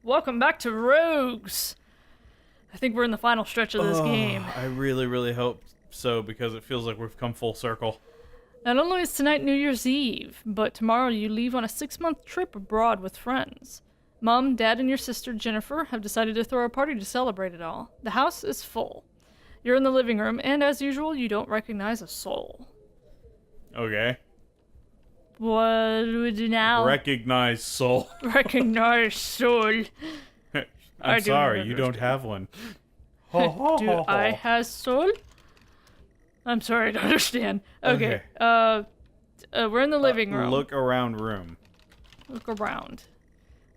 Welcome back to Rogues. I think we're in the final stretch of this game. I really, really hope so, because it feels like we've come full circle. Not only is tonight New Year's Eve, but tomorrow you leave on a 6-month trip abroad with friends. Mom, Dad, and your sister Jennifer have decided to throw a party to celebrate it all. The house is full. You're in the living room, and as usual, you don't recognize a soul. Okay. What do we do now? Recognize soul. Recognize soul. I'm sorry, you don't have one. Do I have soul? I'm sorry, I don't understand. Okay. We're in the living room. Look around room. Look around.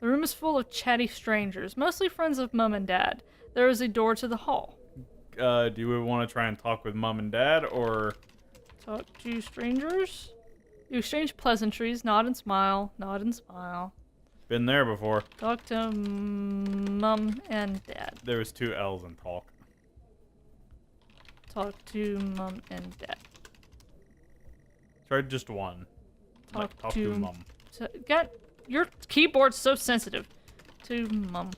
The room is full of chatty strangers, mostly friends of Mom and Dad. There is a door to the hall. Do we want to try and talk with Mom and Dad, or... Talk to strangers? You exchange pleasantries, nod and smile, nod and smile. Been there before. Talk to Mom and Dad. There was 2 L's in talk. Talk to Mom and Dad. Try just one. Talk to Mom. Your keyboard's so sensitive. To Mom.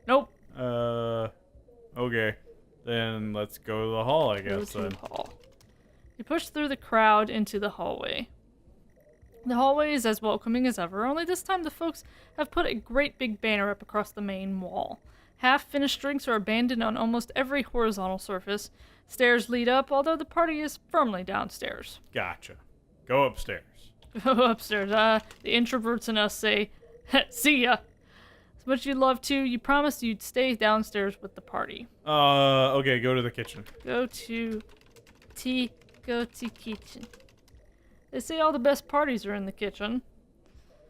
Nope. Okay. Then let's go to the hall, I guess. Go to the hall. You push through the crowd into the hallway. The hallway is as welcoming as ever, only this time the folks have put a great big banner up across the main wall. Half-finished drinks are abandoned on almost every horizontal surface. Stairs lead up, although the party is firmly downstairs. Gotcha. Go upstairs. Go upstairs. The introverts in us say, see ya. As much as you'd love to, you promised you'd stay downstairs with the party. Okay, go to the kitchen. Go to kitchen. They say all the best parties are in the kitchen.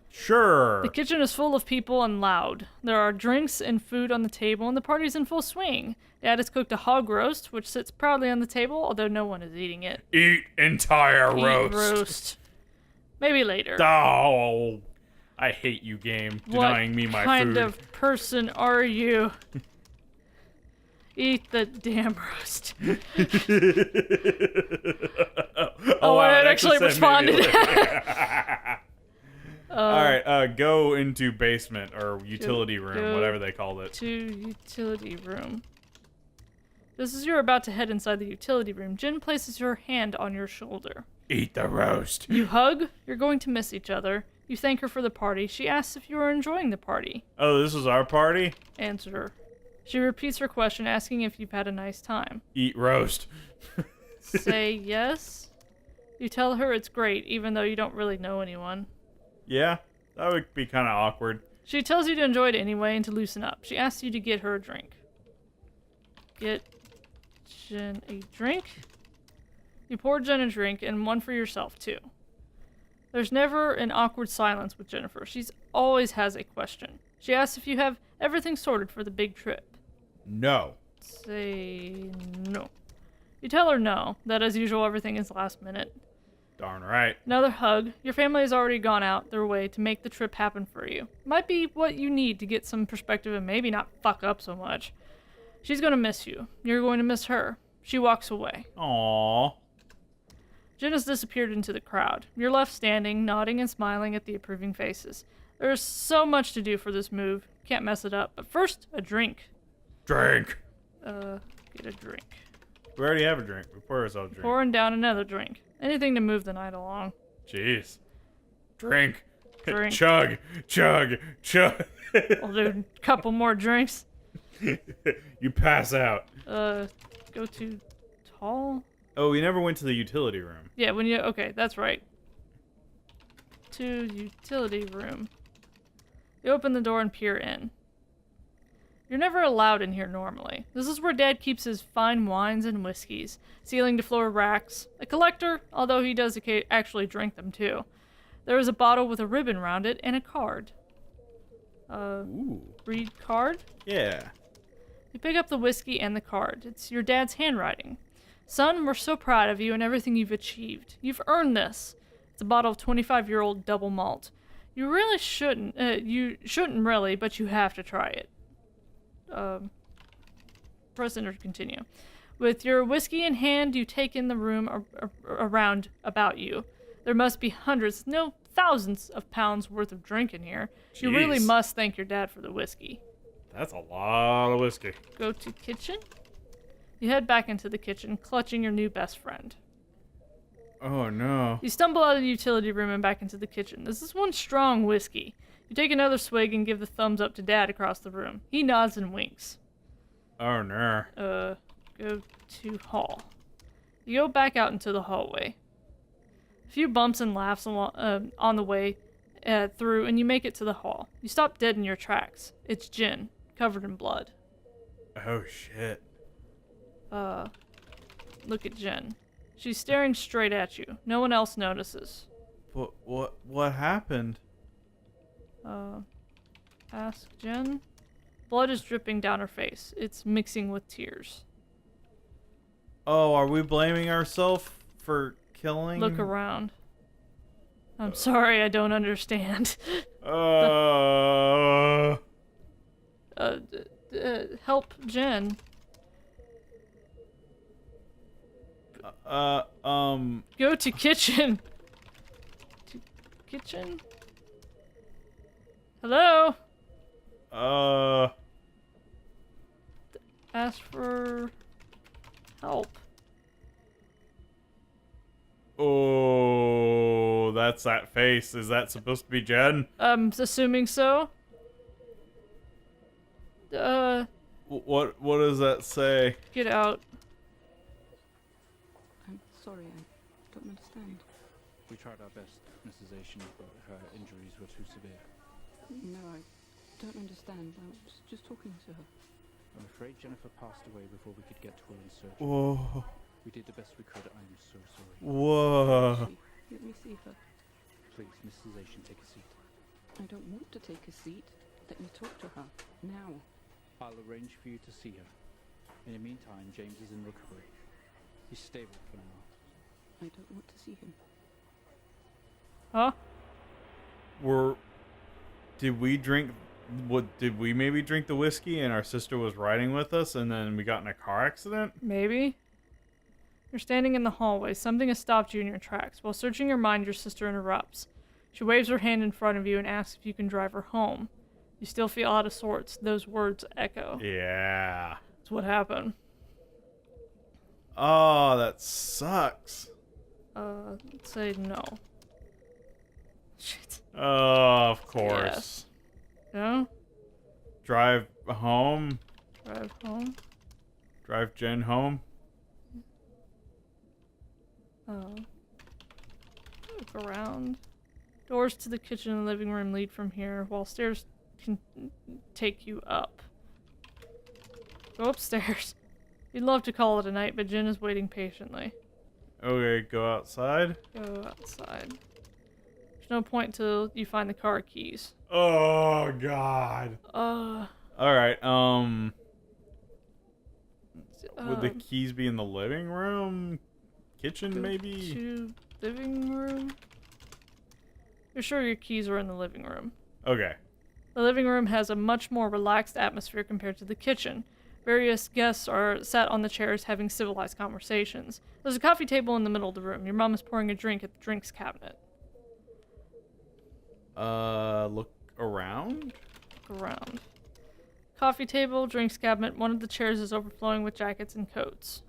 Sure. The kitchen is full of people and loud. There are drinks and food on the table, and the party's in full swing. Dad has cooked a hog roast, which sits proudly on the table, although no one is eating it. Eat entire roast. Roast. Maybe later. Oh, I hate you, game. Denying me my food. What kind of person are you? Eat the damn roast. Oh, wow, it actually responded. Alright, go into basement or utility room, whatever they called it. To utility room. Just as you're about to head inside the utility room, Jen places her hand on your shoulder. Eat the roast. You hug. You're going to miss each other. You thank her for the party. She asks if you are enjoying the party. Oh, this is our party? Answer. She repeats her question, asking if you've had a nice time. Eat roast. Say yes. You tell her it's great, even though you don't really know anyone. Yeah, that would be kind of awkward. She tells you to enjoy it anyway and to loosen up. She asks you to get her a drink. Get Jen a drink? You pour Jen a drink, and one for yourself, too. There's never an awkward silence with Jennifer. She always has a question. She asks if you have everything sorted for the big trip. No. Say no. You tell her no, that as usual everything is last minute. Darn right. Another hug. Your family has already gone out their way to make the trip happen for you. Might be what you need to get some perspective and maybe not fuck up so much. She's gonna miss you. You're going to miss her. She walks away. Aww. Jen has disappeared into the crowd. You're left standing, nodding and smiling at the approving faces. There's so much to do for this move. Can't mess it up. But first, a drink. Drink. Get a drink. We already have a drink. We pour ourselves a drink. Pouring down another drink. Anything to move the night along. Jeez. Drink. Drink. Chug. Chug. Chug. We'll do a couple more drinks. You pass out. Go to tall? Oh, we never went to the utility room. Yeah, okay, that's right. To utility room. You open the door and peer in. You're never allowed in here normally. This is where Dad keeps his fine wines and whiskeys, ceiling-to-floor racks. A collector, although he does actually drink them too. There is a bottle with a ribbon around it and a card. Ooh. Read card? Yeah. You pick up the whiskey and the card. It's your dad's handwriting. Son, we're so proud of you and everything you've achieved. You've earned this. It's a bottle of 25-year-old double malt. You really shouldn't. You shouldn't really, but you have to try it. Press enter to continue. With your whiskey in hand, you take in the room around about you. There must be hundreds, no, thousands of pounds worth of drink in here. You really Jeez. must thank your dad for the whiskey. That's a lot of whiskey. Go to kitchen. You head back into the kitchen, clutching your new best friend. Oh no. You stumble out of the utility room and back into the kitchen. This is one strong whiskey. You take another swig and give the thumbs up to Dad across the room. He nods and winks. Oh no. Go to hall. You go back out into the hallway. A few bumps and laughs on the way through, and you make it to the hall. You stop dead in your tracks. It's Jen, covered in blood. Oh shit. Look at Jen. She's staring straight at you. No one else notices. What happened? Ask Jen. Blood is dripping down her face. It's mixing with tears. Oh, are we blaming ourselves for killing? Look around. I'm sorry, I don't understand. Help Jen. Go to kitchen. To kitchen? Hello? Ask for help. Oh, that's that face. Is that supposed to be Jen? I'm assuming so. What does that say? Get out. I'm sorry, I don't understand. We tried our best, Mrs. Asian, but her injuries were too severe. No, I don't understand. I was just talking to her. I'm afraid Jennifer passed away before we could get to her in surgery. Whoa. We did the best we could. I'm so sorry. Whoa. Let me see her. Please, Mrs. Asian, take a seat. I don't want to take a seat. Let me talk to her. Now. I'll arrange for you to see her. In the meantime, James is in recovery. He's stable for now. I don't want to see him. Huh? Did we drink? Did we maybe drink the whiskey and our sister was riding with us and then we got in a car accident? Maybe. You're standing in the hallway. Something has stopped you in your tracks. While searching your mind, your sister interrupts. She waves her hand in front of you and asks if you can drive her home. You still feel out of sorts. Those words echo. Yeah. That's what happened. Oh, that sucks. Let's say no. Shit. Oh, of course. Yes. No? Drive home. Drive home? Drive Jen home. Look around. Doors to the kitchen and living room lead from here, while stairs can take you up. Go upstairs. You'd love to call it a night, but Jen is waiting patiently. Okay, go outside. Go outside. There's no point till you find the car keys. Oh God. Uh. All right. Would the keys be in the living room, kitchen, Go maybe? To living room. You're sure your keys are in the living room. Okay. The living room has a much more relaxed atmosphere compared to the kitchen. Various guests are sat on the chairs having civilized conversations. There's a coffee table in the middle of the room. Your mom is pouring a drink at the drinks cabinet. Look around? Look around. Coffee table, drinks cabinet. One of the chairs is overflowing with jackets and coats.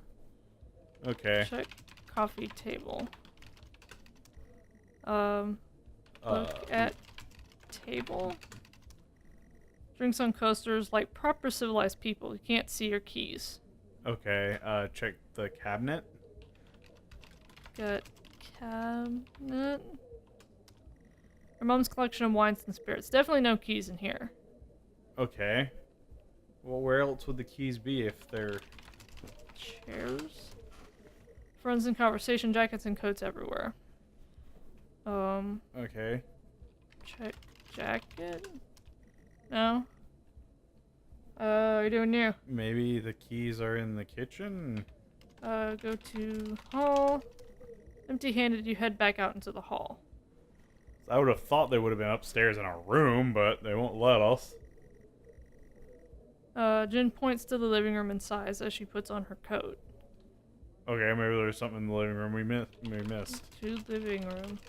Okay. Check coffee table. Look at table. Drinks on coasters like proper civilized people. You can't see your keys. Okay. Check the cabinet. Got cabinet. Your mom's collection of wines and spirits. Definitely no keys in here. Okay. Well, where else would the keys be if they're... Chairs. Friends in conversation, jackets and coats everywhere. Okay. Check jacket. No. What are you doing new? Maybe the keys are in the kitchen? Go to hall. Empty-handed, you head back out into the hall. I would have thought they would have been upstairs in our room, but they won't let us. Jen points to the living room and sighs as she puts on her coat. Okay, maybe there's something in the living room we missed. To living room.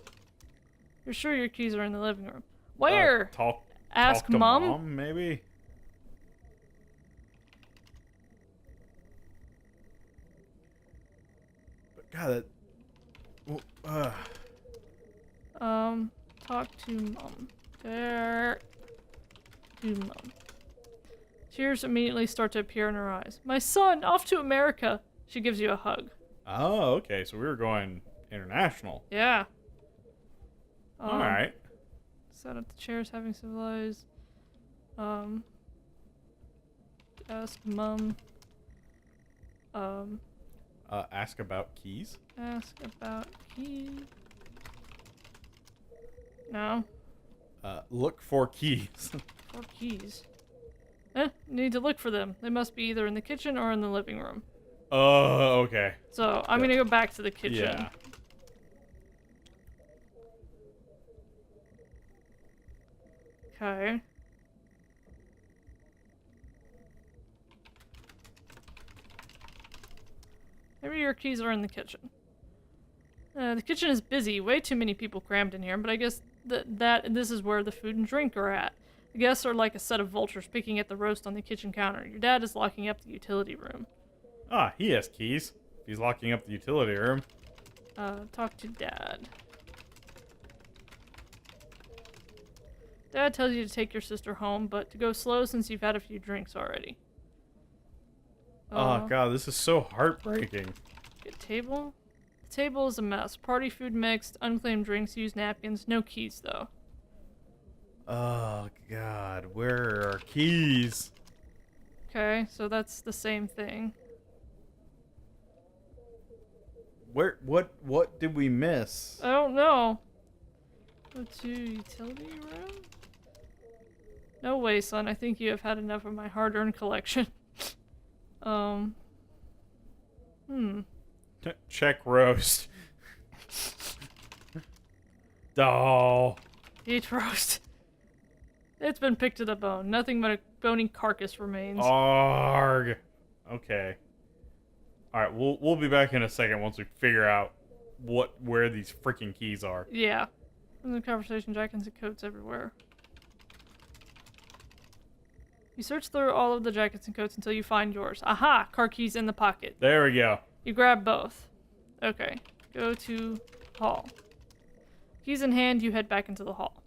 You're sure your keys are in the living room. Where? Ask talk to Mom? maybe? But God, Talk to Mom. There. To Mom. Tears immediately start to appear in her eyes. My son, off to America. She gives you a hug. oh, okay, so we were going international. Yeah. All right. Set up the chairs, having civilized. Ask Mom. Ask about keys. Ask about keys. No. Look for keys. For keys. Need to look for them. They must be either in the kitchen or in the living room. Oh, okay. So, I'm gonna go back to the kitchen. Yeah. Okay. Maybe your keys are in the kitchen. The kitchen is busy. Way too many people crammed in here, but I guess this is where the food and drink are at. The guests are like a set of vultures picking at the roast on the kitchen counter. Your dad is locking up the utility room. Ah, he has keys. He's locking up the utility room. Talk to Dad. Dad tells you to take your sister home, but to go slow since you've had a few drinks already. Oh God, this is so heartbreaking. Get table? The table is a mess. Party food mixed, unclaimed drinks, used napkins, no keys though. Oh God, where are our keys? Okay, so that's the same thing. What did we miss? I don't know. Go to utility room? No way, son. I think you have had enough of my hard-earned collection. Check roast. Oh. Eat roast. It's been picked to the bone. Nothing but a bony carcass remains. Arg. Okay. All right, we'll be back in a second once we figure out where these freaking keys are. Yeah. In the conversation, jackets and coats everywhere. You search through all of the jackets and coats until you find yours. Aha! Car keys in the pocket. There we go. You grab both. Okay. Go to hall. Keys in hand, you head back into the hall.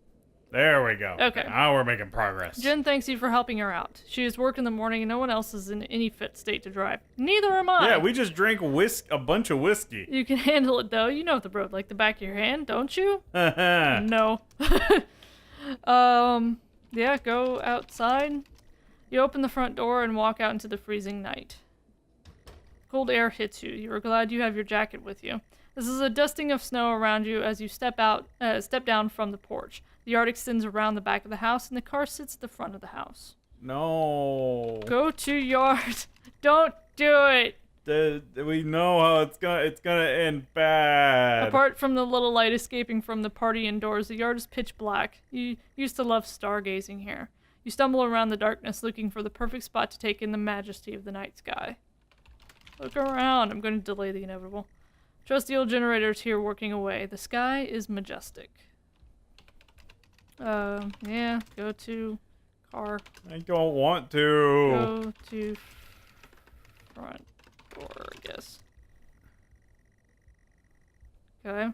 There we go. Okay. Now we're making progress. Jen thanks you for helping her out. She has work in the morning and no one else is in any fit state to drive. Neither am I. Yeah, we just drank a bunch of whiskey. You can handle it though. You know the road like the back of your hand, don't you? No. Yeah, go outside. You open the front door and walk out into the freezing night. Cold air hits you. You are glad you have your jacket with you. This is a dusting of snow around you as you step down from the porch. The yard extends around the back of the house, and the car sits at the front of the house. No. Go to yard. Don't do it. We know how it's gonna end bad. Apart from the little light escaping from the party indoors, the yard is pitch black. You used to love stargazing here. You stumble around the darkness looking for the perfect spot to take in the majesty of the night sky. Look around. I'm going to delay the inevitable. Trusty old generators here working away. The sky is majestic. Yeah, go to car. I don't want to. Go to front door, I guess. Okay.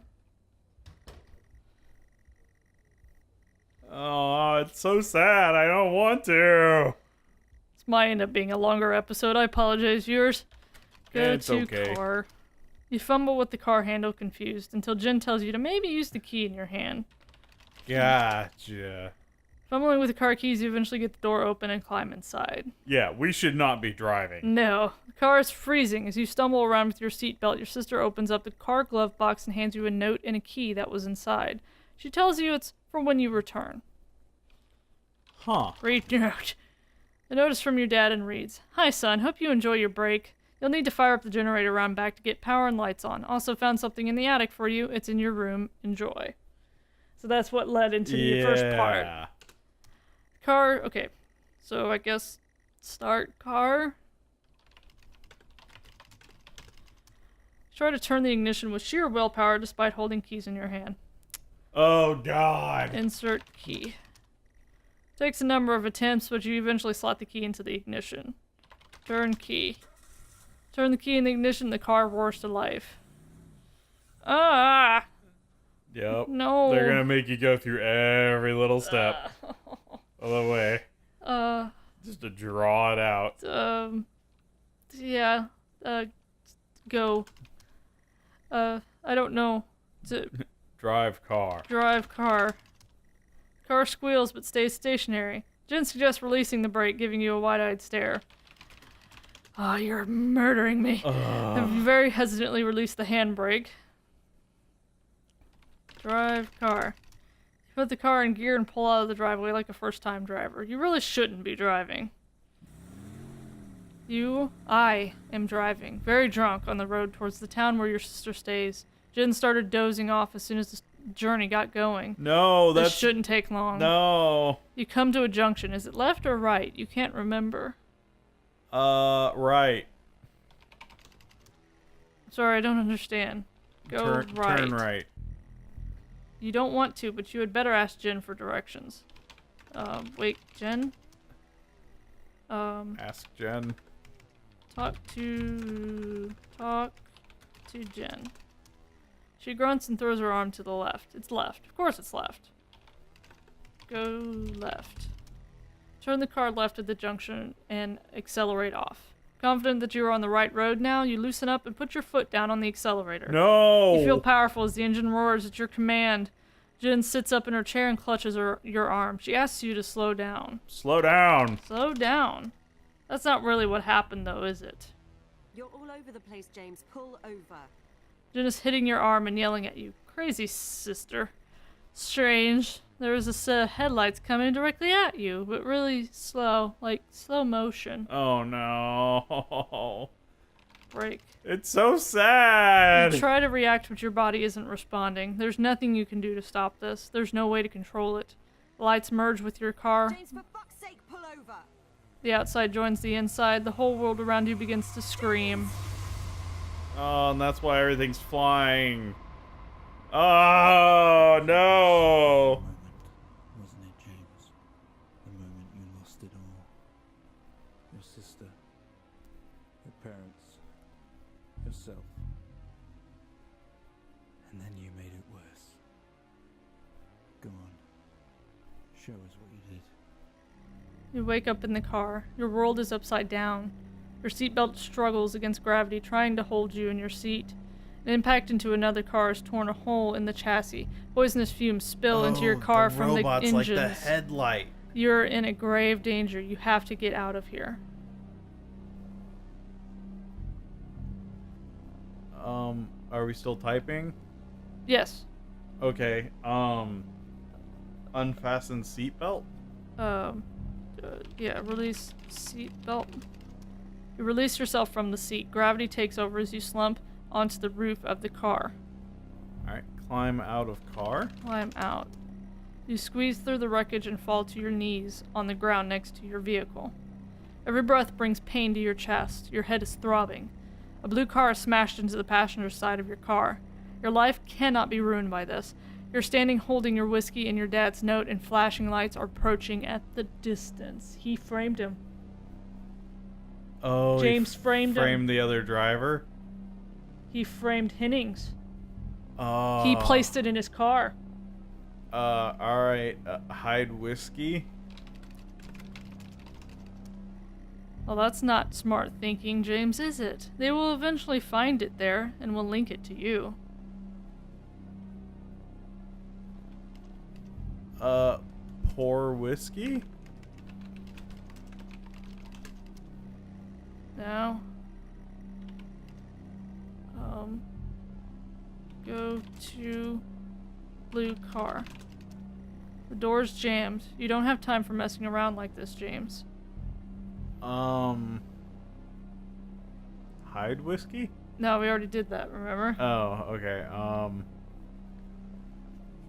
Oh, it's so sad. I don't want to. This might end up being a longer episode. I apologize, viewers. Go It's to okay. car. You fumble with the car handle confused until Jen tells you to maybe use the key in your hand. Gotcha. Fumbling with the car keys, you eventually get the door open and climb inside. Yeah, we should not be driving. No. The car is freezing. As you stumble around with your seatbelt, your sister opens up the car glove box and hands you a note and a key that was inside. She tells you it's for when you return. Huh. Read note. The note is from your dad and reads, "Hi son, hope you enjoy your break. You'll need to fire up the generator around back to get power and lights on. Also found something in the attic for you. It's in your room. Enjoy." So that's what led into the first part. Car, okay. So I guess start car. Try to turn the ignition with sheer willpower despite holding keys in your hand. Oh, God. Insert key. Takes a number of attempts, but you eventually slot the key into the ignition. Turn key. Turn the key in the ignition, the car roars to life. Ah! Yep. No. They're gonna make you go through every little step of the way. Just to draw it out. Yeah. Go. I don't know. Drive car. Drive car. Car squeals but stays stationary. Jen suggests releasing the brake, giving you a wide-eyed stare. Oh, you're murdering me. You very hesitantly release the handbrake. Drive car. You put the car in gear and pull out of the driveway like a first-time driver. You really shouldn't be driving. I am driving, very drunk, on the road towards the town where your sister stays. Jen started dozing off as soon as the journey got going. No, This shouldn't take long. No. You come to a junction. Is it left or right? You can't remember. Right. Sorry, I don't understand. Go right. Turn right. You don't want to, but you had better ask Jen for directions. Wait, Jen? Ask Jen. Talk to Jen. She grunts and throws her arm to the left. It's left. Of course it's left. Go left. Turn the car left at the junction and accelerate off. Confident that you are on the right road now, you loosen up and put your foot down on the accelerator. No! You feel powerful as the engine roars at your command. Jen sits up in her chair and clutches your arm. She asks you to slow down. Slow down. Slow down? That's not really what happened, though, is it? You're all over the place, James. Pull over. Jen is hitting your arm and yelling at you. Crazy sister. Strange. There was a set of headlights coming directly at you, but really slow, like slow motion. Oh no. Brake. It's so sad. You try to react, but your body isn't responding. There's nothing you can do to stop this. There's no way to control it. The lights merge with your car. James, for fuck's sake, pull over. The outside joins the inside. The whole world around you begins to scream. Oh, and that's why everything's flying. Oh no. Moment, wasn't it, James? The moment you lost it all. Your sister, your parents, yourself. And then you made it worse. Go on. Show us what you did. You wake up in the car. Your world is upside down. Your seatbelt struggles against gravity, trying to hold you in your seat. An impact into another car has torn a hole in the chassis. Poisonous fumes spill into your car from the engines. Like the headlight. You're in a grave danger. You have to get out of here. Are we still typing? Yes. Okay. Unfasten seatbelt? Yeah, release seatbelt. You release yourself from the seat. Gravity takes over as you slump onto the roof of the car. Alright, climb out of car. Climb out. You squeeze through the wreckage and fall to your knees on the ground next to your vehicle. Every breath brings pain to your chest. Your head is throbbing. A blue car is smashed into the passenger side of your car. Your life cannot be ruined by this. You're standing holding your whiskey and your dad's note, and flashing lights are approaching at the distance. He framed him. Oh, James framed him. Framed the other driver? He framed Hennings. Oh. He placed it in his car. Alright. Hide whiskey? Well, that's not smart thinking, James, is it? They will eventually find it there, and will link it to you. Pour whiskey? No. Go to blue car. The door's jammed. You don't have time for messing around like this, James. Hide whiskey? No, we already did that, remember? Oh, okay.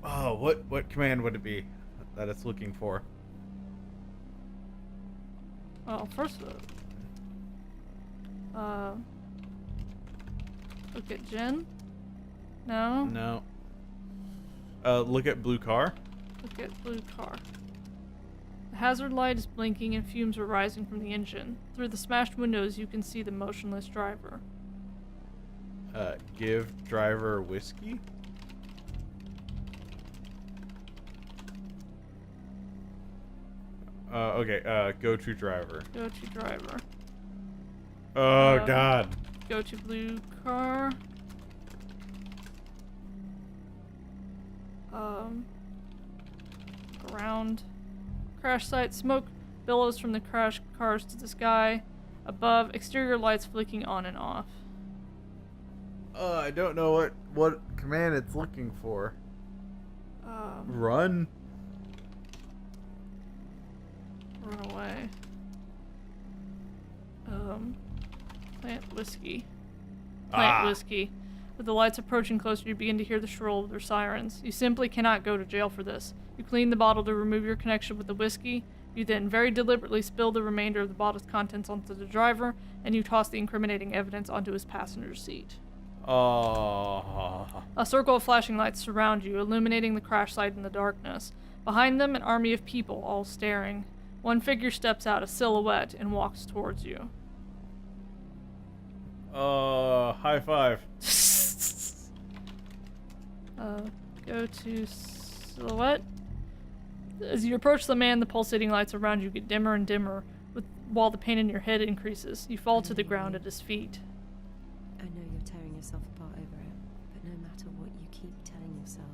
Oh, what command would it be that it's looking for? Well, first look at Jen? No? No. Look at blue car. Look at blue car. The hazard light is blinking and fumes are rising from the engine. Through the smashed windows, you can see the motionless driver. Give driver whiskey? Okay, go to driver. Go to driver. Oh, God. Go to blue car. Around crash site, smoke billows from the crash cars to the sky. Above, exterior lights flicking on and off. I don't know what command it's looking for. Run? Run away. Plant whiskey. Plant whiskey. With the lights approaching closer, you begin to hear the shrill of their sirens. You simply cannot go to jail for this. You clean the bottle to remove your connection with the whiskey. You then very deliberately spill the remainder of the bottle's contents onto the driver, and you toss the incriminating evidence onto his passenger seat. Oh. A circle of flashing lights surround you, illuminating the crash site in the darkness. Behind them, an army of people, all staring. One figure steps out, a silhouette, and walks towards you. High five. Go to silhouette. As you approach the man, the pulsating lights around you get dimmer and dimmer, while the pain in your head increases. You fall to the ground at his feet. I know you're tearing yourself apart over it, but no matter what you keep telling yourself,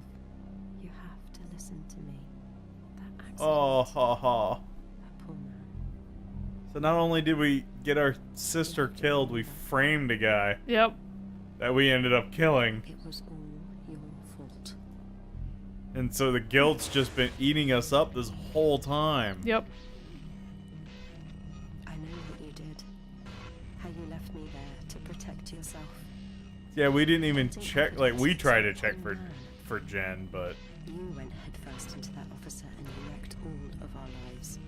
you have to listen to me. That accident. Oh, ha ha. That poor man. So not only did we get our sister killed, we framed a guy Yep. that we ended up killing. It was all your fault. And so the guilt's just been eating us up this whole time. Yep. I know what you did. How you left me there to protect yourself. Yeah, we didn't even check, like, we tried to check for Jen, but... You went headfirst into that officer and you wrecked all of our lives.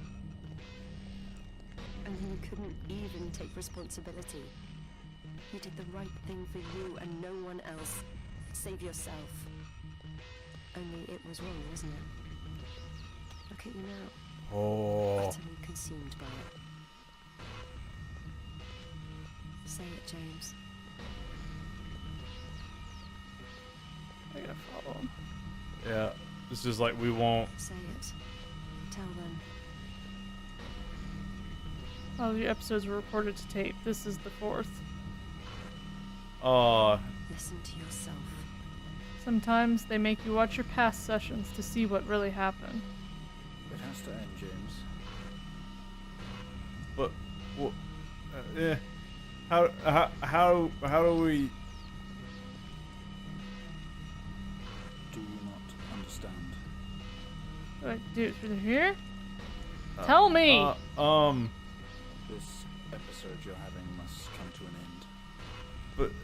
And you couldn't even take responsibility. You did the right thing for you and no one else. Save yourself. Only it was wrong, wasn't it? Look at you now. Oh. Utterly consumed by it. Say it, James. I gotta follow him. Yeah, it's just like we won't... Say it. Tell them. All of your episodes were recorded to tape. This is the 4th. Listen to yourself. Sometimes they make you watch your past sessions to see what really happened. It has to end, James. But... Well, yeah. How do we... Do you not understand? What do I do through here? Tell me! This episode you're having must come to an end.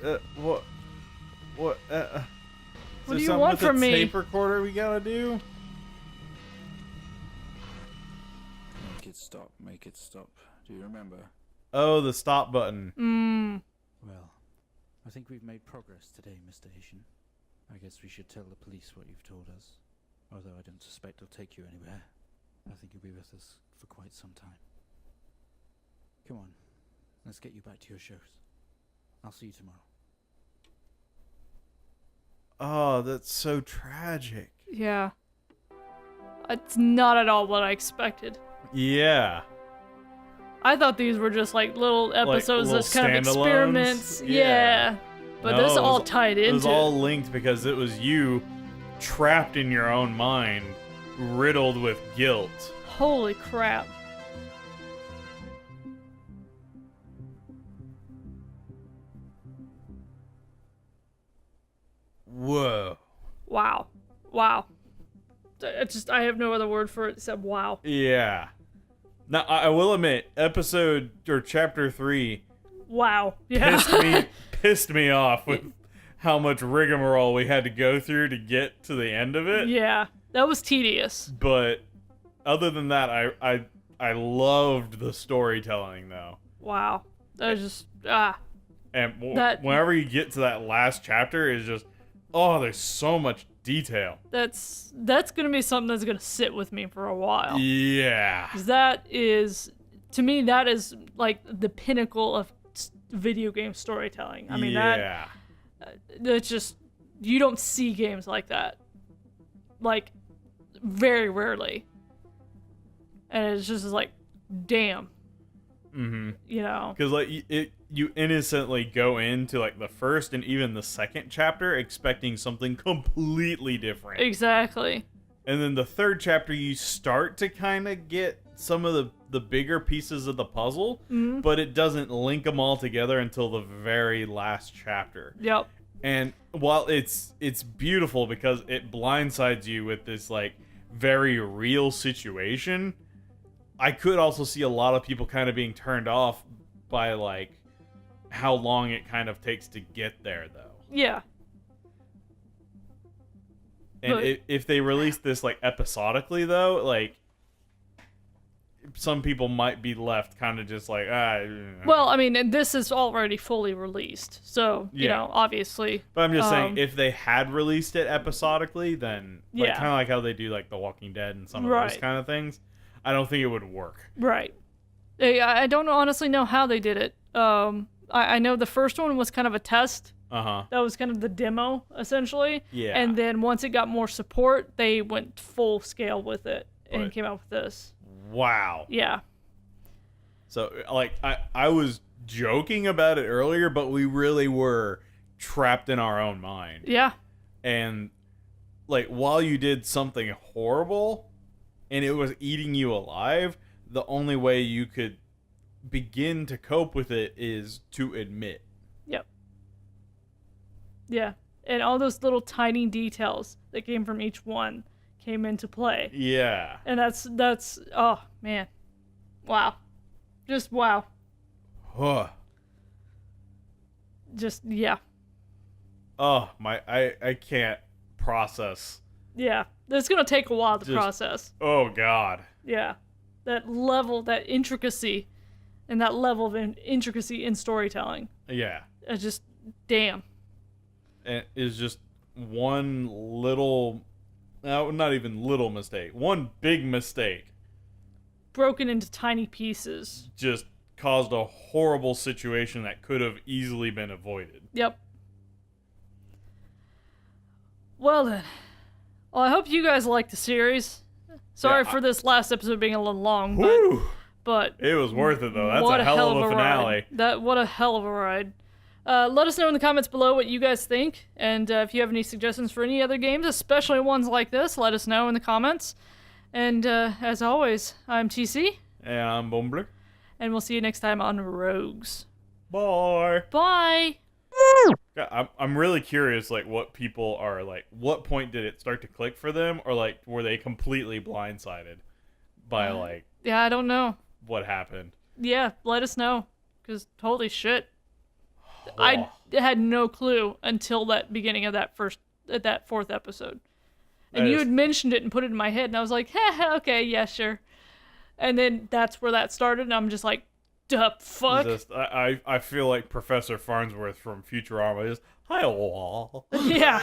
But, what... What do you want from me? Tape recorder we gotta do? Make it stop. Make it stop. Do you remember? Oh, the stop button. Well, I think we've made progress today, Mr. Haitian. I guess we should tell the police what you've told us. Although I don't suspect they'll take you anywhere. I think you'll be with us for quite some time. Come on, let's get you back to your shows. I'll see you tomorrow. Oh, that's so tragic. Yeah. It's not at all what I expected. Yeah. I thought these were just like little episodes, little that's kind of standalones? experiments. Yeah. Yeah. But No, this it all was- tied into It was all linked because it was you trapped in your own mind, riddled with guilt. Holy crap. Whoa. Wow. Wow. I have no other word for it except wow. Yeah. Now, I will admit, episode or chapter 3 Wow. Yeah. pissed me off with how much rigmarole we had to go through to get to the end of it. Yeah. That was tedious. But other than that, I loved the storytelling though. Wow. That was just And That- whenever you get to that last chapter, is just, oh, there's so much detail. That's gonna be something that's gonna sit with me for a while. Yeah. 'Cause that is, to me, that is like the pinnacle of video game storytelling. I mean, that's just, you don't see games like that. Like, very rarely. And it's just like, damn. Mm-hmm. You know? Because, like, you innocently go into, like, the first and even the second chapter expecting something completely different. Exactly. And then the third chapter, you start to kind of get some of the bigger pieces of the puzzle, but it doesn't link them all together until the very last chapter. Yep. And while it's beautiful because it blindsides you with this, like, very real situation, I could also see a lot of people kind of being turned off by, like, how long it kind of takes to get there, though. Yeah. And But- if they release this, like, episodically, though, like, some people might be left kind of just like, Well, I mean, and this is already fully released, so, you Yeah. know, obviously. But I'm just saying, if they had released it episodically, then, like, Yeah. kind of like how they do, like, The Walking Dead and some of Right. those kind of things, I don't think it would work. Right. I don't honestly know how they did it. I know the first one was kind of a test. Uh-huh. That was kind of the demo, essentially. Yeah. And then once it got more support, they went full scale with it and Right. came out with this. Wow. Yeah. So, like, I was joking about it earlier, but we really were trapped in our own mind. Yeah. And, like, while you did something horrible and it was eating you alive, the only way you could begin to cope with it is to admit. Yep. Yeah. And all those little tiny details that came from each one came into play. Yeah. And that's oh man. Wow. Just wow. Huh. Just yeah. Oh, I can't process. Yeah. It's gonna take a while to Just- process. Oh, God. Yeah. That level, that intricacy, and that level of intricacy in storytelling. Yeah. It's just damn. And it's just one little, no, not even little mistake. One big mistake Broken into tiny pieces. just caused a horrible situation that could have easily been avoided. Yep. Well then. Well, I hope you guys liked the series. Sorry Yeah, for this last episode being a little long, Whew. but It was worth it, though. That's what a hell of a ride. finale. What a hell of a ride. Let us know in the comments below what you guys think, and if you have any suggestions for any other games, especially ones like this, let us know in the comments. And as always, I'm TC, And I'm Bumblure. and we'll see you next time on Rogues. Bye. Bye! Yeah, I'm really curious, like, what people are, like, what point did it start to click for them? Or, like, were they completely blindsided by, like, Yeah, I don't know. what happened? Yeah, let us know, because holy shit. I had no clue until that beginning of that fourth episode. And That you is- had mentioned it and put it in my head, and I was like, okay, yeah, sure. And then that's where that started, and I'm just like, the fuck? Just, I feel like Professor Farnsworth from Futurama is, hi all. Yeah.